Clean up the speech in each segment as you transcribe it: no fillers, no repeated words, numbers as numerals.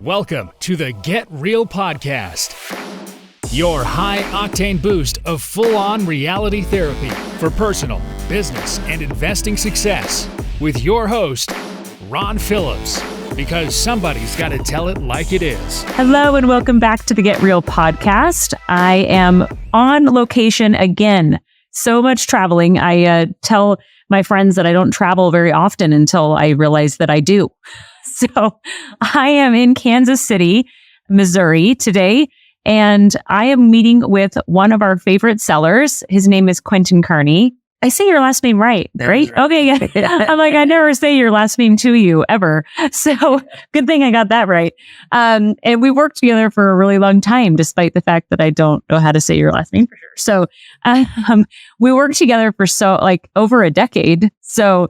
Welcome to the Get Real Podcast, your high-octane boost of full-on reality therapy for personal, business, and investing success with your host, Ron Phillips, because somebody's got to tell it like it is. Hello and welcome back to the Get Real Podcast. I am on location again. So much traveling. I tell my friends that I don't travel very often until I realize that I do. So I am in Kansas City, Missouri today, and I am meeting with one of our favorite sellers. His name is Quentin Kearney. I say your last name right? Okay, yeah. I'm like, I never say your last name to you ever. So good thing I got that right. And we worked together for a really long time, despite the fact that I don't know how to say your last name for sure. So we worked together for over a decade. So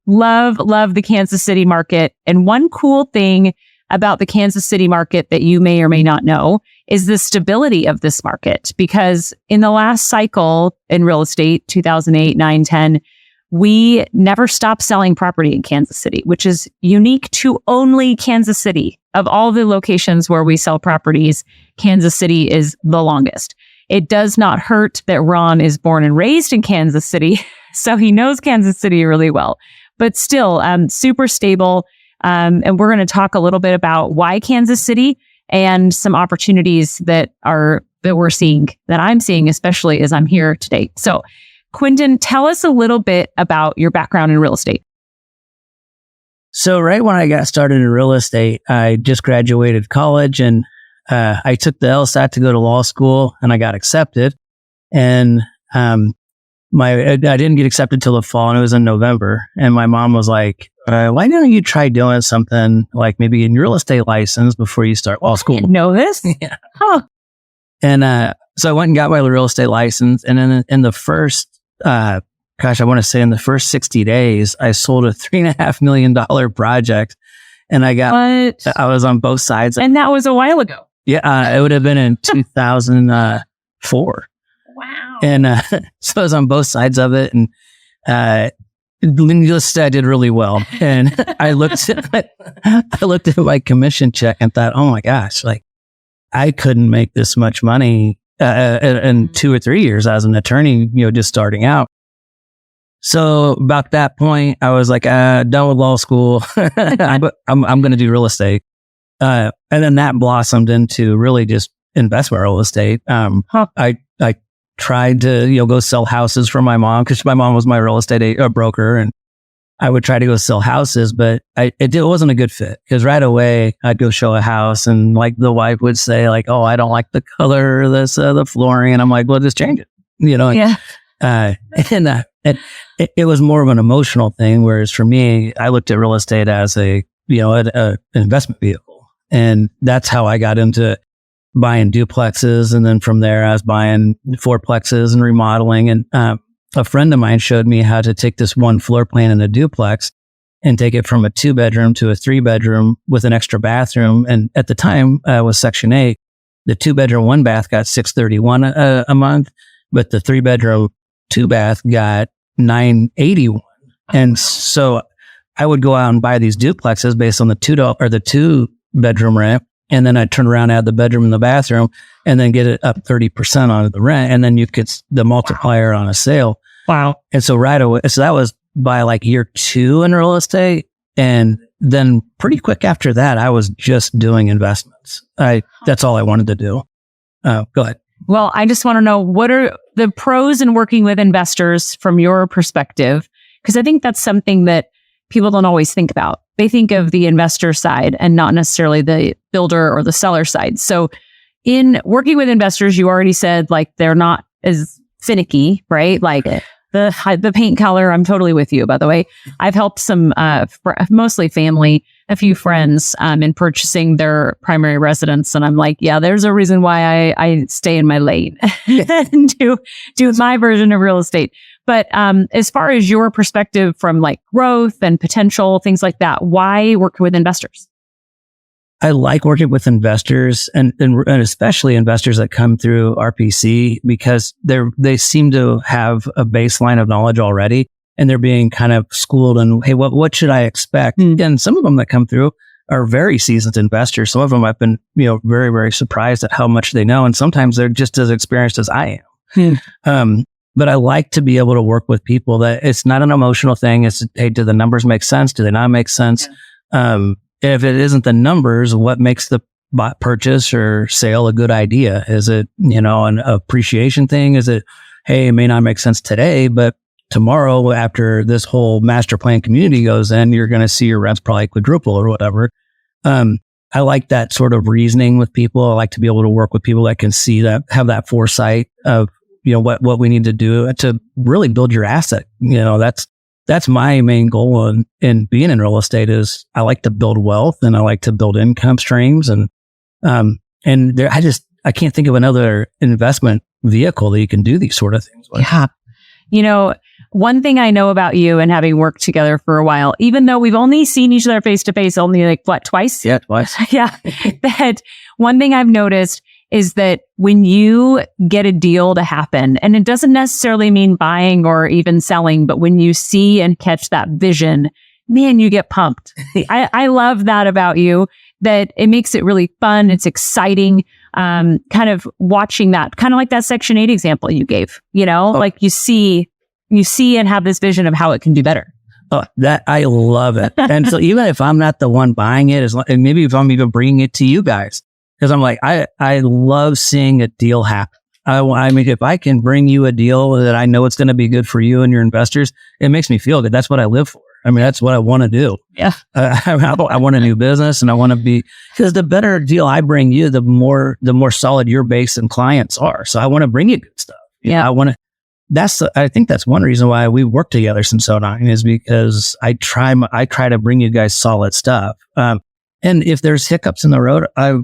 love the Kansas City market. And one cool thing about the Kansas City market that you may or may not know is the stability of this market. Because in the last cycle in real estate, 2008, 9, 10, we never stopped selling property in Kansas City, which is unique to only Kansas City. Of all the locations where we sell properties, Kansas City is the longest. It does not hurt that Ron is born and raised in Kansas City, so he knows Kansas City really well. But still, super stable. And we're going to talk a little bit about why Kansas City and some opportunities that we're seeing, that I'm seeing, especially as I'm here today. So, Quentin, tell us a little bit about your background in real estate. So right when I got started in real estate, I just graduated college and I took the LSAT to go to law school and I got accepted. And I didn't get accepted till the fall and it was in November. And my mom was like, why don't you try doing something like maybe getting your real estate license before you start law school? I didn't know this? Yeah. Huh. And so I went and got my real estate license. And then in the first, I want to say in the first 60 days, I sold a $3.5 million project. And I was on both sides. And that was a while ago. Yeah, it would have been in 2004. Wow. And so I was on both sides of it. And needless to say, I did really well. And I looked at my commission check and thought, oh my gosh, like I couldn't make this much money in 2 or 3 years as an attorney, just starting out. So about that point, I was like, done with law school. I'm going to do real estate. And then that blossomed into really just investment real estate. I tried to, go sell houses for my mom because my mom was my real estate broker, and I would try to go sell houses, but it wasn't a good fit because right away I'd go show a house and like the wife would say like, oh, I don't like the color of this, the flooring. And I'm like, well, just change it, Yeah. And it was more of an emotional thing. Whereas for me, I looked at real estate as an investment vehicle. And that's how I got into buying duplexes. And then from there, I was buying fourplexes and remodeling. And a friend of mine showed me how to take this one floor plan in a duplex and take it from a 2-bedroom to a 3-bedroom with an extra bathroom. And at the time, was Section 8. The 2-bedroom, 1-bath got $631 a month, but the 3-bedroom, 2-bath got $981. And so I would go out and buy these duplexes based on the $2-bedroom rent. And then I'd turn around, add the bedroom and the bathroom, and then get it up 30% on the rent. And then you could the multiplier on a sale. Wow. And so right away, so that was by like year 2 in real estate. And then pretty quick after that, I was just doing investments. That's all I wanted to do. Go ahead. Well, I just want to know, what are the pros in working with investors from your perspective? Because I think that's something that people don't always think about. They think of the investor side and not necessarily the builder or the seller side. So in working with investors, you already said like they're not as finicky, right? Like the paint color, I'm totally with you, by the way. I've helped some, mostly family, a few friends in purchasing their primary residence. And I'm like, yeah, there's a reason why I stay in my lane and do my version of real estate. But as far as your perspective from like growth and potential, things like that, why work with investors? I like working with investors and especially investors that come through RPC because they seem to have a baseline of knowledge already and they're being kind of schooled in, hey, what should I expect? And some of them that come through are very seasoned investors. Some of them I've been, very, very surprised at how much they know. And sometimes they're just as experienced as I am. But I like to be able to work with people that it's not an emotional thing. It's, hey, do the numbers make sense? Do they not make sense? If it isn't the numbers, what makes the purchase or sale a good idea? Is it, an appreciation thing? Is it, hey, it may not make sense today, but tomorrow after this whole master plan community goes in, you're going to see your rents probably quadruple or whatever. I like that sort of reasoning with people. I like to be able to work with people that can see that, have that foresight of, what we need to do to really build your asset. That's my main goal in being in real estate is I like to build wealth and I like to build income streams. And there, I can't think of another investment vehicle that you can do these sort of things with. Yeah. One thing I know about you and having worked together for a while, even though we've only seen each other face to face only twice? Yeah, twice. Yeah. That one thing I've noticed is that when you get a deal to happen, and it doesn't necessarily mean buying or even selling, but when you see and catch that vision, man, you get pumped. I love that about you, that it makes it really fun. It's exciting. Kind of watching that, kind of like that Section 8 example you gave, like you see and have this vision of how it can do better. Oh, that I love it. And so even if I'm not the one buying it, and maybe if I'm even bringing it to you guys, because I'm like, I love seeing a deal happen. I mean, if I can bring you a deal that I know it's going to be good for you and your investors, it makes me feel good. That's what I live for. I mean, that's what I want to do. Yeah. I want a new business and I want to be, because the better deal I bring you, the more solid your base and clients are. So I want to bring you good stuff. I think that's one reason why we worked together since 2009 is because I try to bring you guys solid stuff. And if there's hiccups in the road, I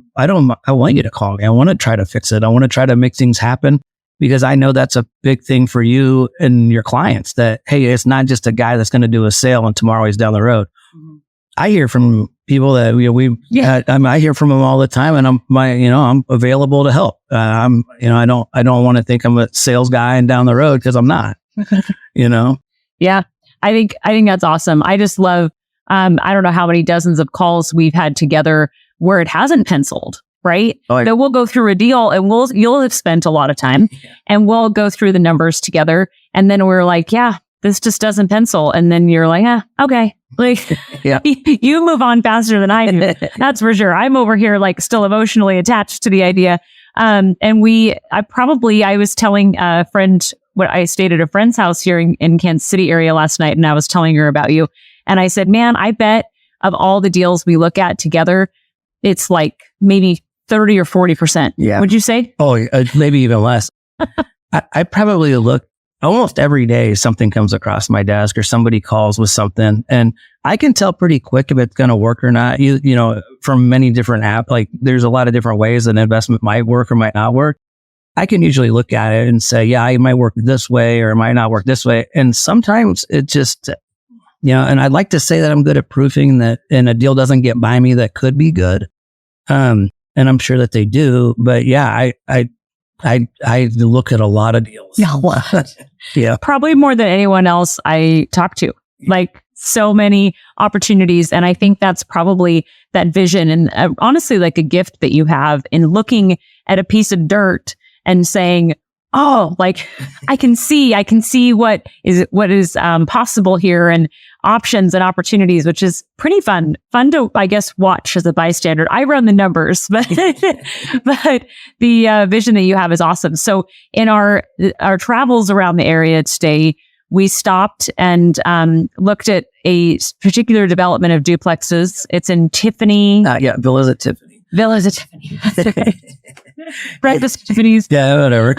want you to call me. I want to try to fix it. I want to try to make things happen because I know that's a big thing for you and your clients that, hey, it's not just a guy that's going to do a sale and tomorrow he's down the road. Mm-hmm. I hear from people that I hear from them all the time and I'm available to help. I don't want to think I'm a sales guy and down the road because I'm not, Yeah. I think that's awesome. I just love, I don't know how many dozens of calls we've had together where it hasn't penciled, right? That we'll go through a deal and you'll have spent a lot of time and we'll go through the numbers together. And then we're like, yeah, this just doesn't pencil. And then you're like, okay. Like you move on faster than I do. That's for sure. I'm over here like still emotionally attached to the idea. And I was telling a friend what I stayed at a friend's house here in Kansas City area last night. And I was telling her about you. And I said, man, I bet of all the deals we look at together, it's like maybe 30 or 40%. Yeah. Would you say? Oh, maybe even less. I probably look almost every day something comes across my desk or somebody calls with something and I can tell pretty quick if it's going to work or not. From many different apps, like there's a lot of different ways an investment might work or might not work. I can usually look at it and say, yeah, it might work this way or it might not work this way. And sometimes it just, and I'd like to say that I'm good at proofing that, and a deal doesn't get by me that could be good. And I'm sure that they do, but yeah, I look at a lot of deals. Yeah. Probably more than anyone else I talk to, like so many opportunities. And I think that's probably that vision and honestly, like a gift that you have in looking at a piece of dirt and saying, oh, like I can see what is possible here and options and opportunities, which is pretty fun to, I guess, watch as a bystander. I run the numbers, but the vision that you have is awesome. So in our travels around the area today, we stopped and looked at a particular development of duplexes. It's in Tiffany. Villas at Tiffany. Villas at Tiffany. That's okay. Breakfast Tiffany's. Yeah, whatever.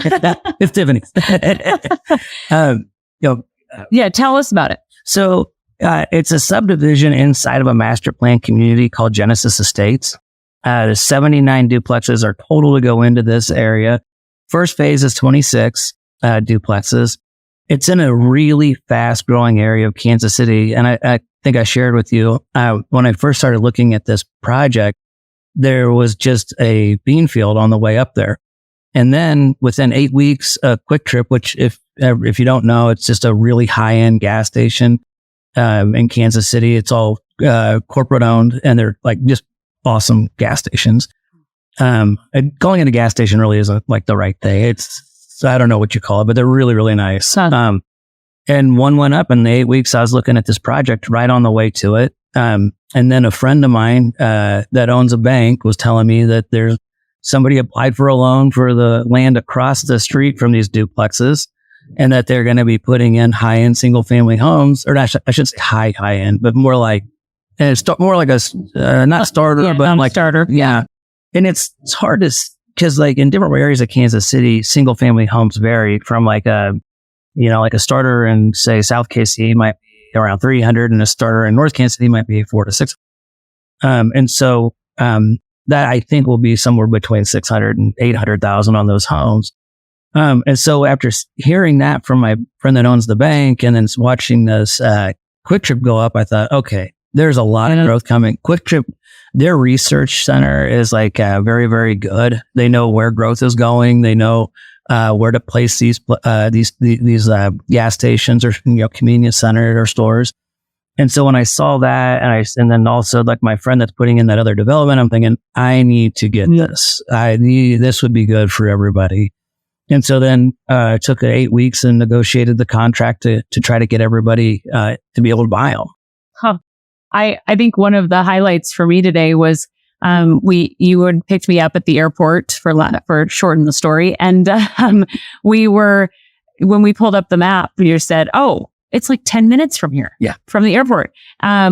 It's Tiffany's. Tell us about it. So it's a subdivision inside of a master plan community called Genesis Estates. 79 duplexes are total to go into this area. First phase is 26 duplexes. It's in a really fast growing area of Kansas City. And I think I shared with you, when I first started looking at this project, there was just a bean field on the way up there. And then within 8 weeks, a Quick Trip, which if you don't know, it's just a really high end gas station in Kansas City. It's all corporate owned, and they're like just awesome gas stations. And calling it a gas station really isn't like the right thing. It's, I don't know what you call it, but they're really, really nice. And one went up in the 8 weeks. I was looking at this project right on the way to it. And then a friend of mine that owns a bank was telling me that there's somebody applied for a loan for the land across the street from these duplexes, and that they're going to be putting in high-end single-family homes, or not, I shouldn't say high-end, but more like more like a not starter, but like starter. Yeah, and it's hard to, because like in different areas of Kansas City, single-family homes vary from like a starter in say South KC might be around 300, and a starter in North Kansas City might be 400 to 600. And so that I think will be somewhere between 600 and 800,000 on those homes. And so after hearing that from my friend that owns the bank, and then watching this Quick Trip go up, I thought, okay, there's a lot of growth coming. Quick Trip, their research center is like very, very good. They know where growth is going. They know where to place these gas stations or convenience center or stores. And so when I saw that, and then also like my friend that's putting in that other development, I'm thinking, I need to get this. This would be good for everybody. And so then it took 8 weeks and negotiated the contract to try to get everybody to be able to buy them. Huh. I think one of the highlights for me today was you had picked me up at the airport for shorten the story, and when we pulled up the map, you said, "Oh, it's like 10 minutes from here." Yeah, from the airport,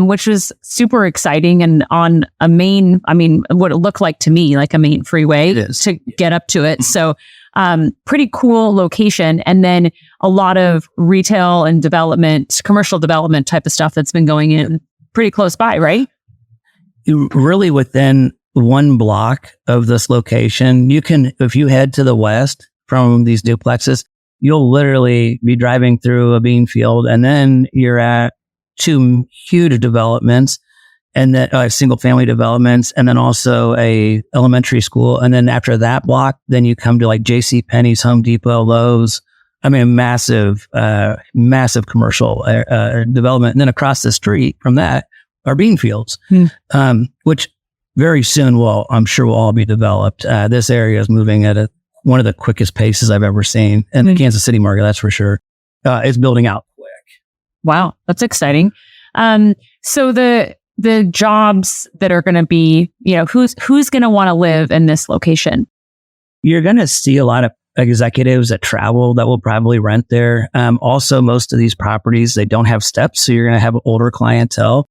which was super exciting, and on what it looked like to me like a main freeway to get up to it. So. Pretty cool location. And then a lot of retail and development, commercial development type of stuff that's been going in pretty close by, right? Really within 1 block of this location, you can, if you head to the west from these duplexes, you'll literally be driving through a bean field, and then you're at 2 huge developments, and then single family developments, and then also a elementary school. And then after that block, then you come to like J.C. Penney's, Home Depot, Lowe's. I mean, massive commercial development. And then across the street from that are bean fields, which very soon I'm sure will all be developed. This area is moving at one of the quickest paces I've ever seen in the Kansas City market. That's for sure. It's building out quick. Wow. That's exciting. So the jobs that are going to be, who's going to want to live in this location? You're going to see a lot of executives that travel that will probably rent there. Also, most of these properties, they don't have steps, so you're going to have older clientele.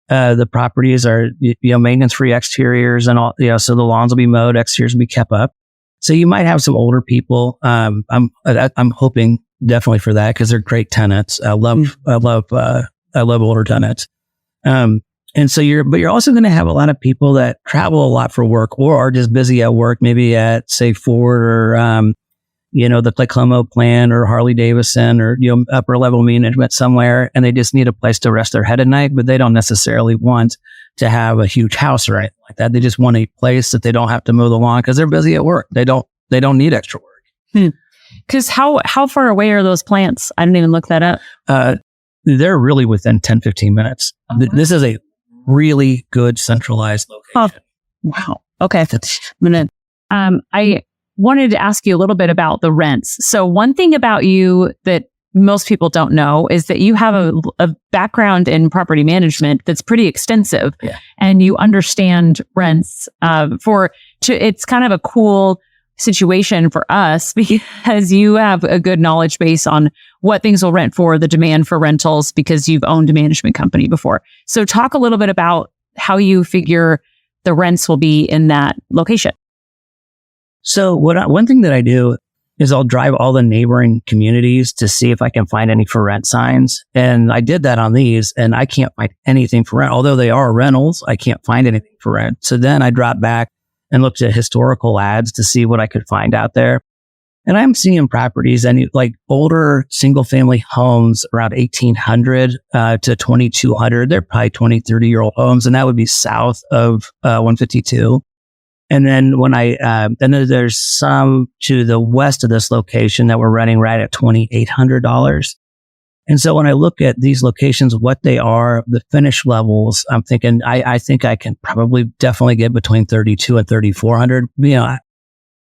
The properties are, maintenance-free exteriors and all, so the lawns will be mowed, exteriors will be kept up. So you might have some older people. I'm hoping definitely for that, because they're great tenants. I love older tenants. And so you're also going to have a lot of people that travel a lot for work, or are just busy at work, maybe at say Ford or, the Cleclomo plant or Harley Davidson or, upper level management somewhere. And they just need a place to rest their head at night, but they don't necessarily want to have a huge house or anything like that. They just want a place that they don't have to mow the lawn because they're busy at work. They don't need extra work. Because how far away are those plants? I didn't even look that up. They're really within 10, 15 minutes. This is a really good centralized location. Wow. Okay. I wanted to ask you a little bit about the rents. So one thing about you that most people don't know is that you have a background in property management that's pretty extensive, and you understand rents. It's kind of a cool situation for us because you have a good knowledge base on what things will rent for, the demand for rentals, because you've owned a management company before. So talk a little bit about how you figure the rents will be in that location. So one thing that I do is I'll drive all the neighboring communities to see if I can find any for rent signs. And I did that on these, and I can't find anything for rent. Although they are rentals, I can't find anything for rent. So then I dropped back and looked at historical ads to see what I could find out there. And I'm seeing properties and like older single family homes around 1800 to 2200. They're probably 20, 30-year-old homes. And that would be south of 152. And then then there's some to the west of this location that we're running right at $2,800. And so when I look at these locations, what they are, the finish levels, I'm thinking, I think I can probably definitely get between 32 and 3,400.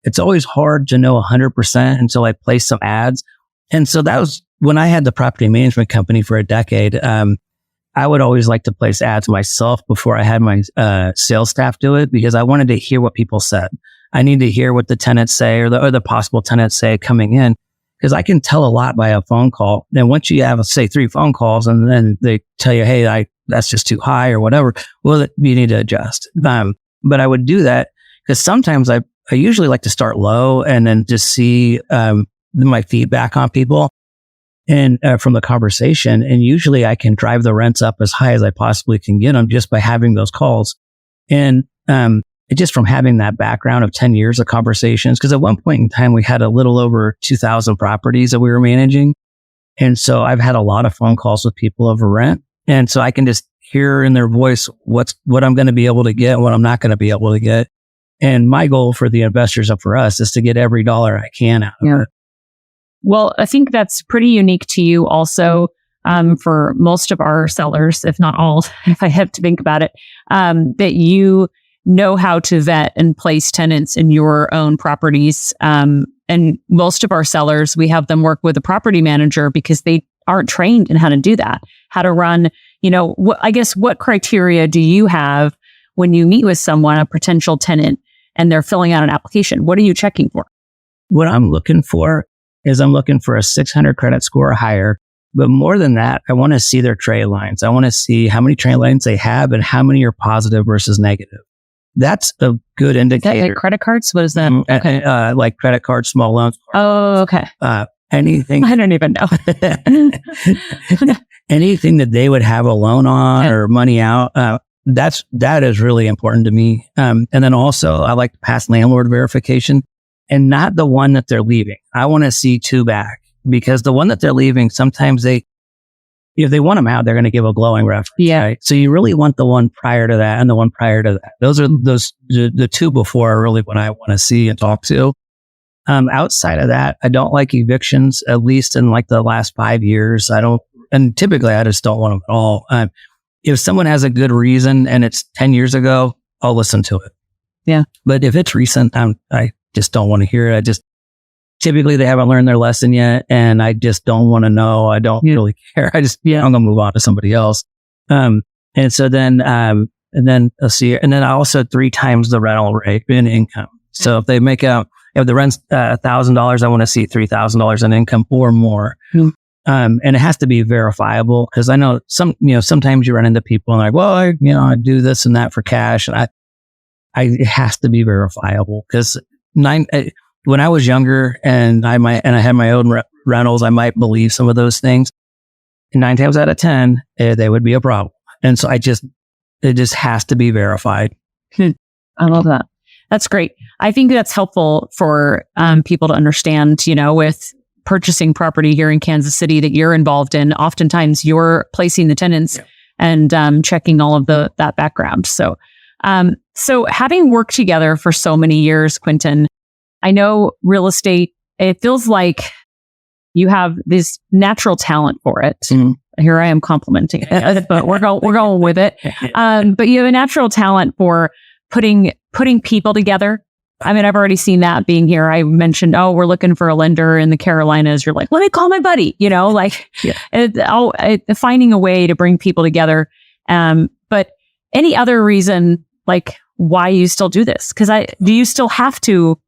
It's always hard to know 100% until I place some ads. And so that was when I had the property management company for a decade. I would always like to place ads myself before I had my sales staff do it, because I wanted to hear what people said. I need to hear what the tenants say or the possible tenants say coming in, because I can tell a lot by a phone call. And once you have, say, 3 phone calls and then they tell you, hey, that's just too high or whatever, well, you need to adjust. But I would do that because sometimes I usually like to start low and then just see my feedback on people and from the conversation. And usually I can drive the rents up as high as I possibly can get them just by having those calls. And just from having that background of 10 years of conversations, because at one point in time, we had a little over 2,000 properties that we were managing. And so I've had a lot of phone calls with people over rent. And so I can just hear in their voice what I'm going to be able to get and what I'm not going to be able to get. And my goal for the investors and for us is to get every dollar I can out of it. Well, I think that's pretty unique to you also. For most of our sellers, if not all, if I have to think about it, that you know how to vet and place tenants in your own properties. And most of our sellers, we have them work with a property manager because they aren't trained in how to do that, how to run, what criteria do you have when you meet with someone, a potential tenant, and they're filling out an application? What are you checking for? What I'm looking for is I'm looking for a 600 credit score or higher. But more than that, I want to see their trade lines. I want to see how many trade lines they have and how many are positive versus negative. That's a good indicator. Is that like credit cards? What is that? Okay. Like credit cards, small loans. Oh, okay. Anything. I don't even know. Anything that they would have a loan on or money out. That is really important to me. And then also I like to pass landlord verification, and not the one that they're leaving. I want to see 2 back, because the one that they're leaving, sometimes if they want them out, they're going to give a glowing reference. Yeah. Right? So you really want the one prior to that and the one prior to that. Those are the 2 before are really what I want to see and talk to. Outside of that, I don't like evictions, at least in like the last 5 years. And typically I just don't want them at all. If someone has a good reason and it's 10 years ago, I'll listen to it. Yeah. But if it's recent, I just don't want to hear it. Typically they haven't learned their lesson yet, and I just don't want to know. I don't really care. I'm going to move on to somebody else. And so then let's see, and then I also 3 times the rental rate in income. So if they make out, if the rent's $1,000, I want to see $3,000 in income or more. And it has to be verifiable, because I know sometimes you run into people and like, well, I do this and that for cash, and it has to be verifiable, because when I was younger and I had my own rentals, I might believe some of those things. 9 times out of 10, they would be a problem. And so it just has to be verified. I love that. That's great. I think that's helpful for people to understand, with purchasing property here in Kansas City that you're involved in. Oftentimes you're placing the tenants and checking all of that background. So having worked together for so many years, Quentin, I know real estate, it feels like you have this natural talent for it. Here I am complimenting it, but we're going with it. But you have a natural talent for putting people together. I mean, I've already seen that being here. I mentioned, we're looking for a lender in the Carolinas. You're like, let me call my buddy, finding a way to bring people together. But any other reason, like why you still do this? Because do you still have to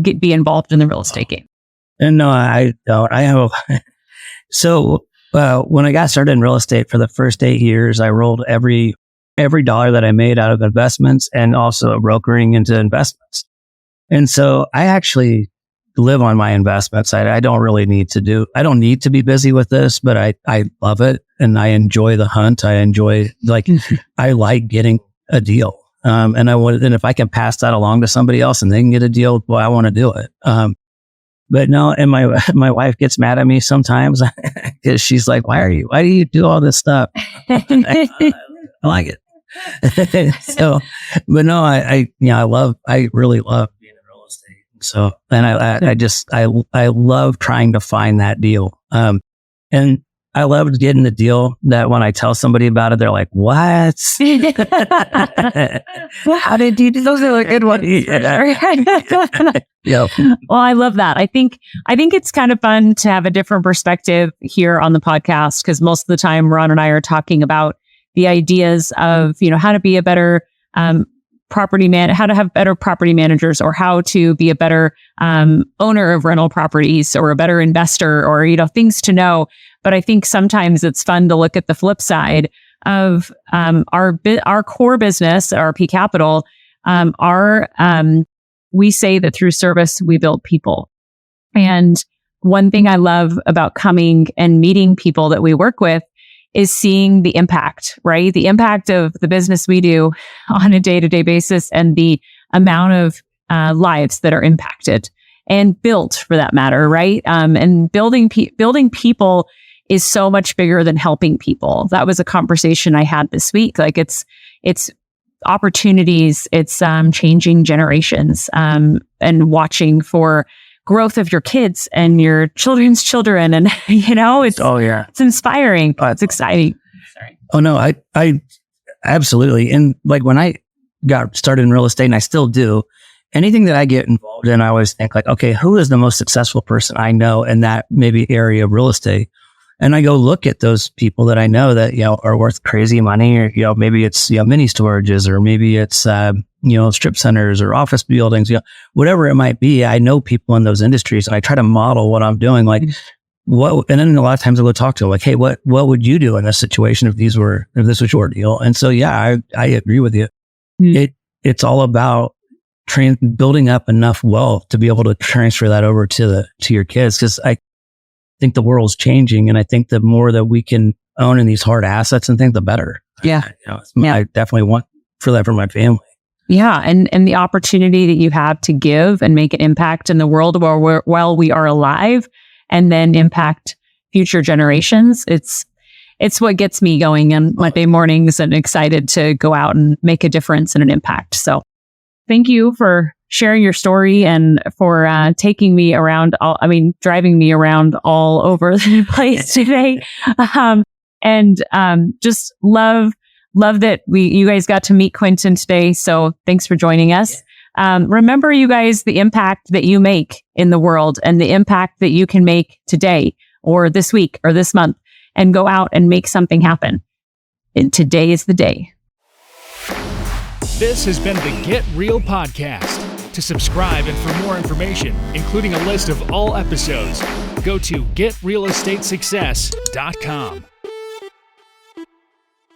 be involved in the real estate game? And no, I don't. So when I got started in real estate for the first 8 years, I rolled every dollar that I made out of investments and also brokering into investments. And so I actually live on my investments. I don't need to be busy with this, but I love it. And I enjoy the hunt. I enjoy, I like getting a deal. And if I can pass that along to somebody else and they can get a deal, well, I want to do it. But no, and my wife gets mad at me sometimes because she's like, why do you do all this stuff? I like it. So, but no, I really love being in real estate. So, and I love trying to find that deal. And I loved getting the deal that when I tell somebody about it, they're like, what? How did you do? Those are the good ones. Yep. Well, I love that. I think it's kind of fun to have a different perspective here on the podcast, because most of the time Ron and I are talking about the ideas of, how to be a better how to have better property managers, or how to be a better owner of rental properties, or a better investor, or, things to know. But I think sometimes it's fun to look at the flip side of our core business, RP Capital. We say that through service, we build people. And one thing I love about coming and meeting people that we work with is seeing the impact, right? The impact of the business we do on a day-to-day basis, and the amount of lives that are impacted and built, for that matter, right? And building people is so much bigger than helping people. That was a conversation I had this week. Like it's opportunities, it's changing generations, and watching for growth of your kids and your children's children. And, it's inspiring. It's exciting. Sorry. Oh, no, I absolutely. And like when I got started in real estate, and I still do, anything that I get involved in, I always think like, okay, who is the most successful person I know in that maybe area of real estate? And I go look at those people that I know that, are worth crazy money, or, maybe it's, mini storages, or maybe it's, strip centers or office buildings, whatever it might be. I know people in those industries, and I try to model what I'm doing. Like and then a lot of times I go talk to them like, hey, what would you do in this situation if this was your deal? And so, yeah, I agree with you. Mm. It's all about building up enough wealth to be able to transfer that over to your kids. Cause I think the world's changing, and I think the more that we can own in these hard assets and things, the better. Yeah. I definitely want for that for my family. Yeah. And the opportunity that you have to give and make an impact in the world while we are alive, and then impact future generations. It's what gets me going on Monday mornings and excited to go out and make a difference and an impact. So thank you for sharing your story, and for taking me around driving me around all over the place today. Just love that you guys got to meet Quentin today. So thanks for joining us. Remember, you guys, the impact that you make in the world, and the impact that you can make today, or this week, or this month, and go out and make something happen. And today is the day. This has been the Get Real Podcast. To subscribe and for more information, including a list of all episodes, go to getrealestatesuccess.com.